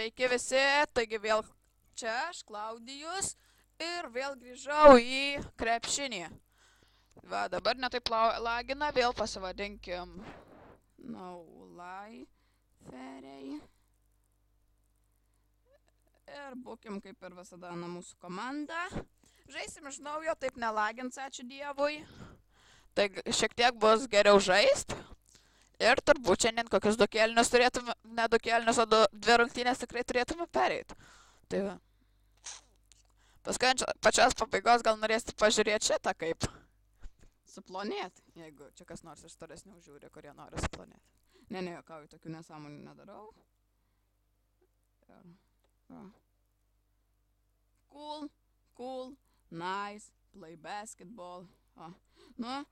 Sveiki visi, taigi vėl čia aš, Klaudijus, ir vėl grįžau į krepšinį. Va, dabar netaip lagina, vėl pasivadinkim Naulaiferiai. Ir būkim kaip ir visada mūsų komanda. Žaisim iš naujo, taip nelagins, ačiū Dievui. Tai šiek tiek bus geriau žaisti. Ir turbūt šiandien kokius du kėlinius turėtume, ne du kėlinius, o dvi rungtynės tikrai turėtume pereiti. Tai va. Paskui ant pačios pabaigos gal norėsite pažiūrėti šitą kaip suplonėti, jeigu čia kas nors iš storesnių žiūri, kurie nori suplonėti. Ne, juokauju, tokių nesąmonių nedarau. Cool, nice, play basketball. Nu,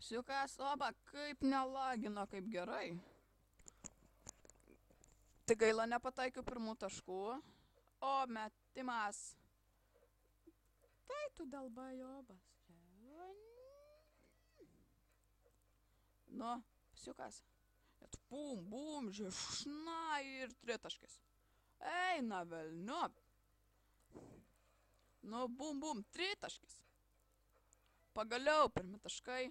psiukas, oba, kaip nelagino, kaip gerai. Tai gaila nepataikiau pirmų taškų, o metimas. Tai tu dalbajobas. Nu, psiukas. Net bum, žišna ir tritaškis. Eina velniop. Nu, bum, tritaškis. Pagaliau, pirmi taškai.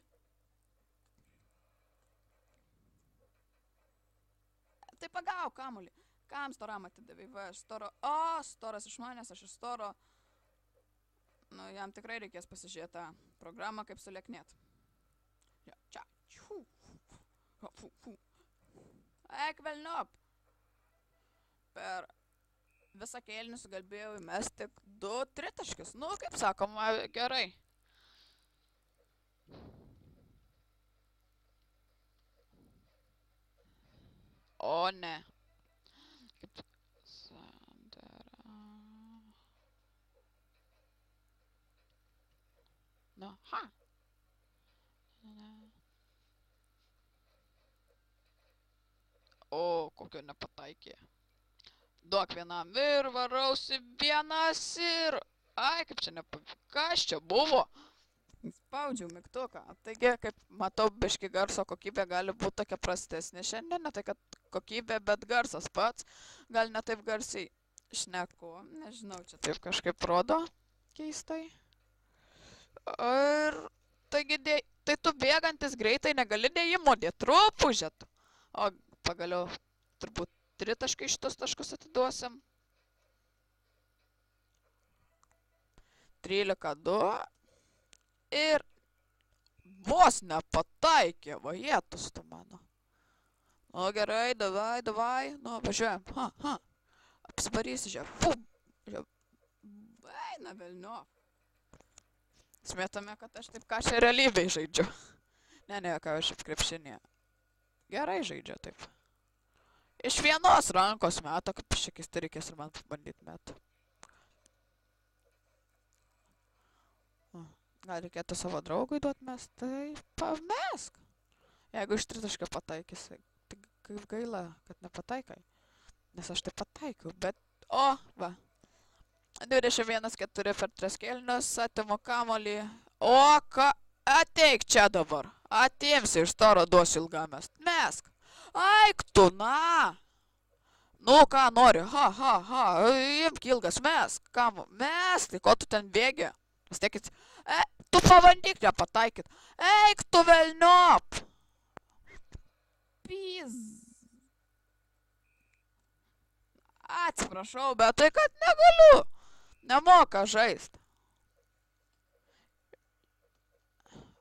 Tai pagauk kamuolį. Kam storam atidavai? Va, storas iš manęs, aš iš storo. Nu, jam tikrai reikės pasižiūrėti tą programą, kaip sulėknėt. Čia. Eik velniop. Per visą kėlinį sugalbėjau įmesti tik 2 tritaškius. Nu, kaip sakoma, gerai. O ne. Kaip Sandra. Nu, ha. O, kokio nepataikė. Duok vienam ir varausi vienas ir... Ai, kaip čia kas čia buvo? Spaudžiau mygtuką. Taigi, kaip matau, biški garso kokybė gali būti tokia prastesnė. Šiandien ne tai, kad kokybė, bet garsas pats. Gal ne taip garsiai šneku. Nežinau, čia taip kažkaip rodo keistai. Ir... Taigi, tai tu bėgantis greitai negali dėjimo dėti. Trupužėt. O pagaliau turbūt 3 taškai šitos taškus atiduosim. 13-2. Ir vos nepataikė, vajetus tu mano. O gerai, davai. Nu, važiuojam. Apsivarysi, žiūrėk. Eina velniop. Smėtame, kad aš taip ką čia realybėj žaidžiu. Ne, ką aš šiaip krepšinėje. Gerai žaidžia taip. Iš vienos rankos meto, kaip šiekis tai reikės ir man pabandyti metu. Gal reikėtų savo draugui duoti mes, tai pamesk. Jeigu iš tritaškio pataikysi, tai kaip gaila, kad nepataikai. Nes aš tai pataikiau, bet... O, va. 21-4 per 3 kėlinius, atimu kamuolį. O, ką? Ateik čia dabar. Atimsi iš storo duosiu ilgamest. Mesk. Aik tu, na. Nu, ką nori? Ha. Imk ilgas, mesk. Kam? Mesk, tai ko tu ten bėgi? Pastekit. Tu pabandyk nepataikyt. Eik tu velniop. Piz. Atsiprašau, bet tai kad negaliu. Nemoka žaist.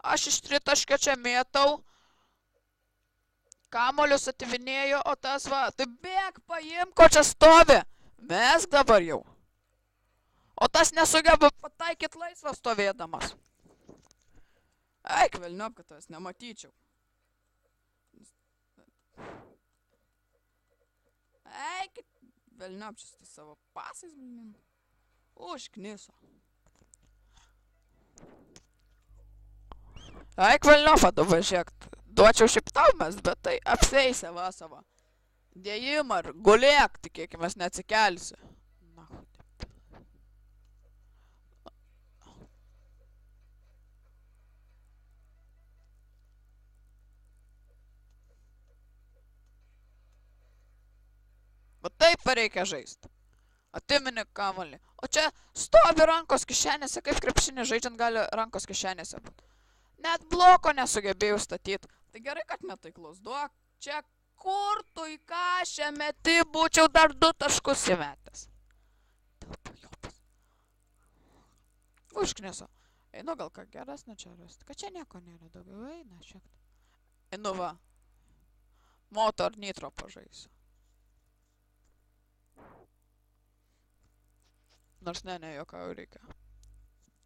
Aš iš tritaškio čia mėtau. Kamolius ativinėjo, o tas va. Tai bėk, paimk, ko čia stovi. Mesk dabar jau. O tas nesugeba pataikyt laisvą stovėdamas. Eik velniop, kad tas nematyčiau. Eik velniop, čia su savo pasais, blin. Užkniso. Eik velniop, dabar žiūrėk. Duočiau šiaip tau mes, bet tai apseisė va savo. Dėjimą ir gulėk, tikėkimės neatsikelsi. Bet taip reikia žaisti. Atimini kamuolį. O čia stovi rankos kišenėse, kaip krepšinį žaidžiant gali rankos kišenėse būti. Net bloko nesugebėjau statyti. Tai gerai, kad netaiklus. Duok, čia kur tu į kašę meti, būčiau dar 2 taškus įmetęs. Užkniso. Einu gal ką geresnio čia rasti. Kad čia nieko nėra daugiau. Eina šiek tiek. Einu va. Moto ar nitro pažaisiu. Nors ne, jokau reikia.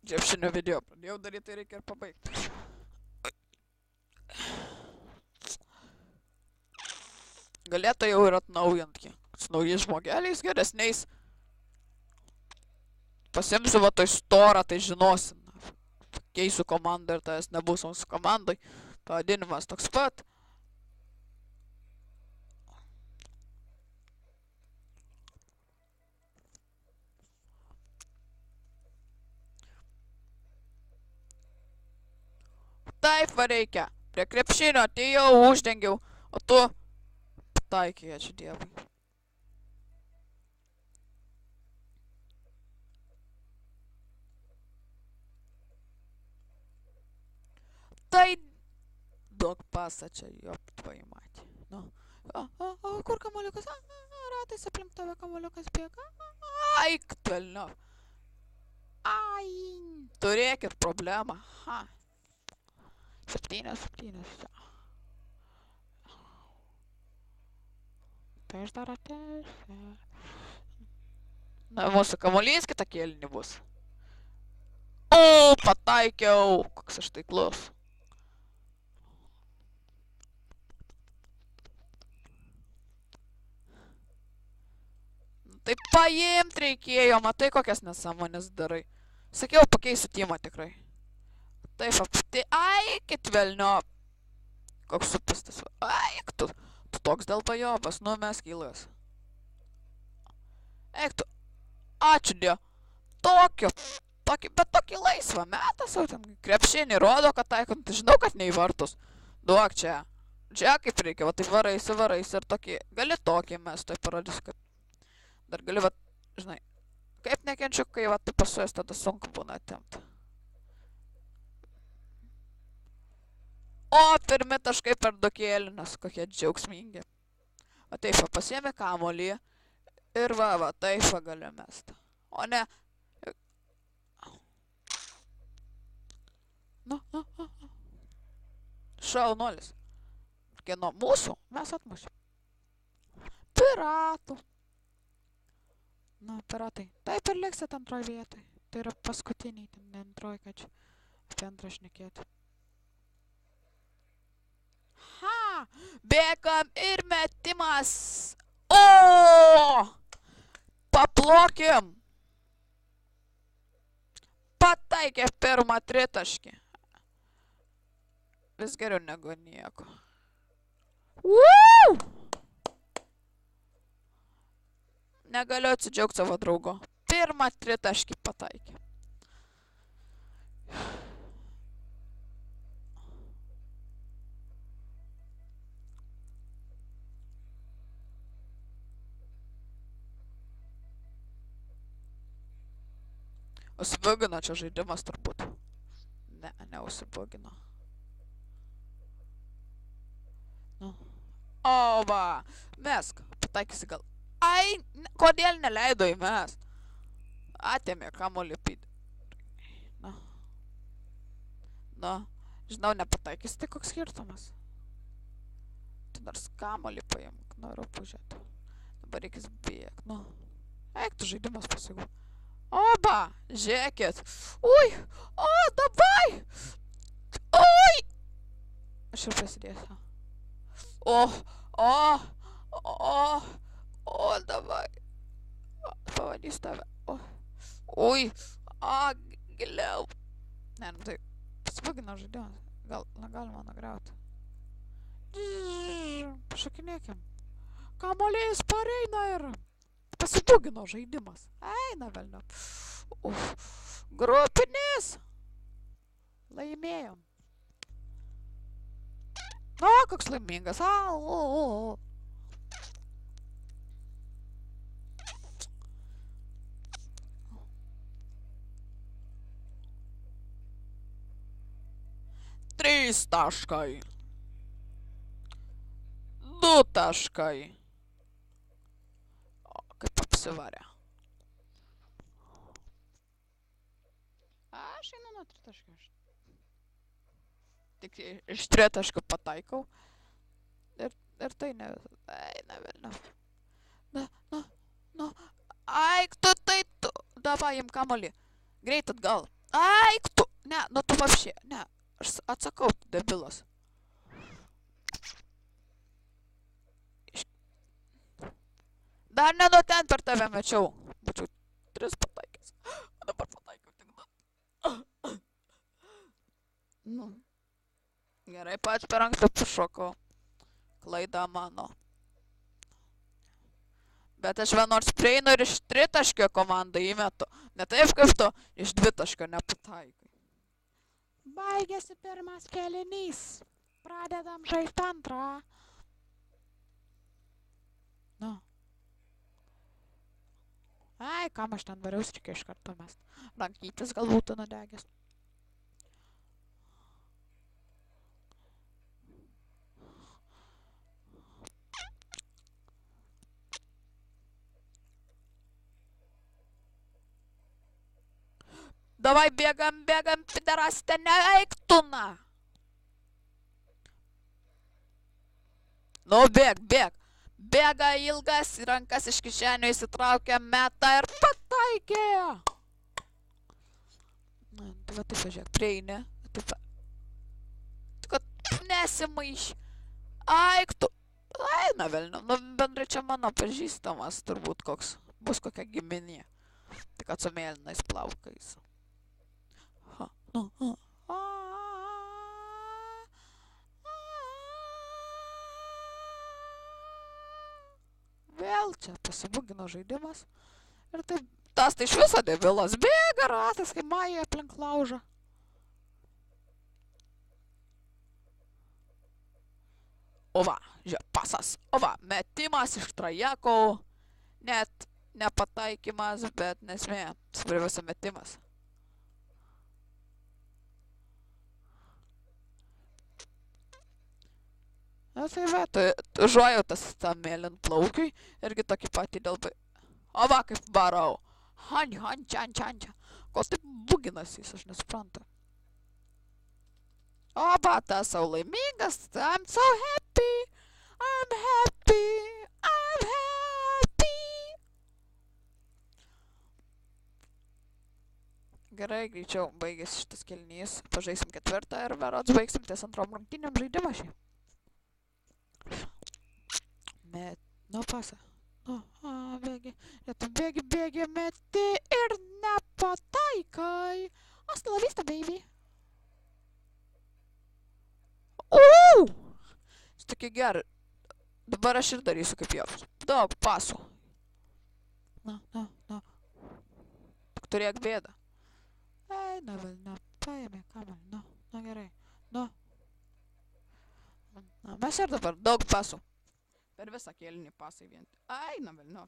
Krepšinio video pradėjau daryti, tai reikia ir pabaigti. Galėtų jau ir atnaujinti. Su naujais žmogeliais geresniais. Pasimsiu va toj storą, tai žinosim. Keisiu komandą ir tas nebus mūsų komandai. Pavadinimas toks pat. Taip va reikia. Prie krepšinio atėjau, uždengiau, o tu pataikai, ačiū Dievui. Tai duok pasą čia, jo, tvojai matė. Nu. O, kur kamuoliukas? Ratais aplink tave kamuoliukas bėga. Aik, velnio. Ai, turėkit problemą. Ha. 7. Tai aš dar atėsiu. Na, mūsų kamuolys kitą kėlinį bus. O, pataikiau. Koks aš taiklus. Tai paimt reikėjo, matai kokias nesąmonės darai. Sakiau, pakeisiu timą tikrai. Taip, apti, aikit velnio. Koks supistas. Aik, tu toks dėl pajobas, nu mes kylas. Eik tu, ačiū Diev. Bet tokį laisvą metą savo ten krepšinį rodo, kad taikant, žinau, kad ne į vartus. Duok čia. Čia kaip reikia, va taip varaisi ir tokį, gali tokį mes, tai parodysiu, kaip. Dar gali, va, žinai, kaip nekenčiu, kai, va, taip pasuojas, tada sunku būna atimti. O, pirmi taškai per 2 kėlinius, kokie džiaugsmingi. O taip, va, pasiėmė kamuolį ir va, taip va gali mesti. O ne. Nu. Šaunuolis. Kieno mūsų, mes atmušėm. Piratų. Nu, piratai. Taip ir liksit antroj vietoj. Tai yra paskutiniai, ne antroj, kad čia apie antrą šnekėti. Ha! Bėgam ir metimas. O! Paplokim. Pataikė pirmą tritaškį. Vis geriau negu nieko. Woo! Negaliu atsidžiaugti savo draugo. Pirmą tritaškį pataikė. Užsibugino čia žaidimas turbūt. Ne, neužsibugino. Nu. O va, mesk, pataikysi gal. Ai, kodėl neleido įmest? Atėmė kamuolį pyd. Nu, žinau, nepataikysi, tai koks skirtumas. Tu nors kamuolį paimk, noriu pažiūrėti. Dabar reikės bėgti, nu. Eik, tu žaidimas pasigų. Oba, žiūrėkit. Ui, o, dabai. Ui. Aš ir prasidėsiu. O, dabai. Pavadys tave. Ui, giliau. Ne, nu tai, pasibugino žaidimas. Gal negalima nugriauti. Pašakinėkim. Kamuolys pareina ir pasibugino žaidimas. Eina velnio. Grupinis. Laimėjom. O, koks laimingas. 3 taškai. 2 taškai. O, kaip apsivarė. Aš einu nuo 3 taškų. Tik iš 3 taškų pataikau. Ir tai ne... Eina velnio. Nu. Aik tu, tai tu. Davai, im kamolį. Greit atgal. Aik tu. Ne, nu tu vapšė. Ne, aš atsakau, debilas. Dar ne nuo ten per tave mečiau. Būčiau 3 pataikęs. O dabar pataikiau tik 2. Nu. Gerai, pats per anksto pašokau. Klaida mano. Bet aš vienors prieinu ir iš 3 taškio komandą įmetu. Ne taip kaip tu, iš 2 taškio nepataikai. Baigėsi pirmas kėlinys. Pradedam žaisti antrą. Nu. Ai, kam aš ten variaus, reikia iš karto mest. Rankytis gal būtų nudegęs. Davai, bėgam, piderastė, neeik tu, na. Nu, bėg. Bėga ilgas, rankas iš kišenių įsitraukia, meta ir pataikė. Na, tai va taip važiuok, prieini. Taip va. Tu kad nesimaiš. Aik tu. Eina velnio. Nu, bendrai čia mano pažįstamas turbūt koks. Bus kokia giminė. Tik kad su mėlynais plaukais. Vėl čia pasibugino žaidimas. Ir taip, tas tai iš viso debilas. Bėga ratas, kaip Maja aplink laužą. O va, žiūrėk, pasas. O va, metimas iš trajeko. Net nepataikymas, bet nesmė. Svarbiausia metimas. Na tai va, užuojautas tam mėlyn plaukiui, irgi tokį patį dėl... O va, kaip varau. Čia. Ko taip buginas jis, aš nesuprantu. O va, tas sau laimingas, I'm so happy. Gerai, greičiau baigėsi šitas kėlinys. Pažaisim 4 ir berods baigsim ties 2 rungtynėm žaidimą šį. Nu, pasa. Nu, bėgi, meti ir nepataikai. Hasta la vista, baby. Jis tokia gera. Dabar aš ir darysiu kaip jos. Daug pasų. Nu. Tik turėk bėdą. Eina, velnio, paėmė kamelį. Nu, gerai. Nu, mes ir dabar daug pasų. Per visą kėlinį pasai vien. Eina, velnio.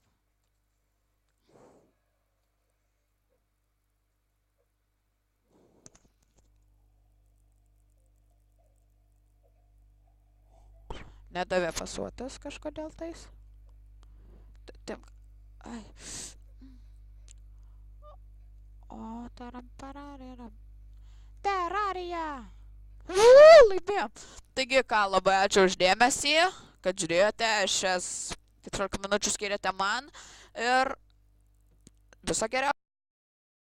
Nedavė pasuotas kažkodėl tais. Ai. O, tarampararam. Terarija! Laimėjom. Taigi ką, labai ačiū už dėmesį, kad žiūrėjote, šias 14 minučių skiriate man ir viso geriausio.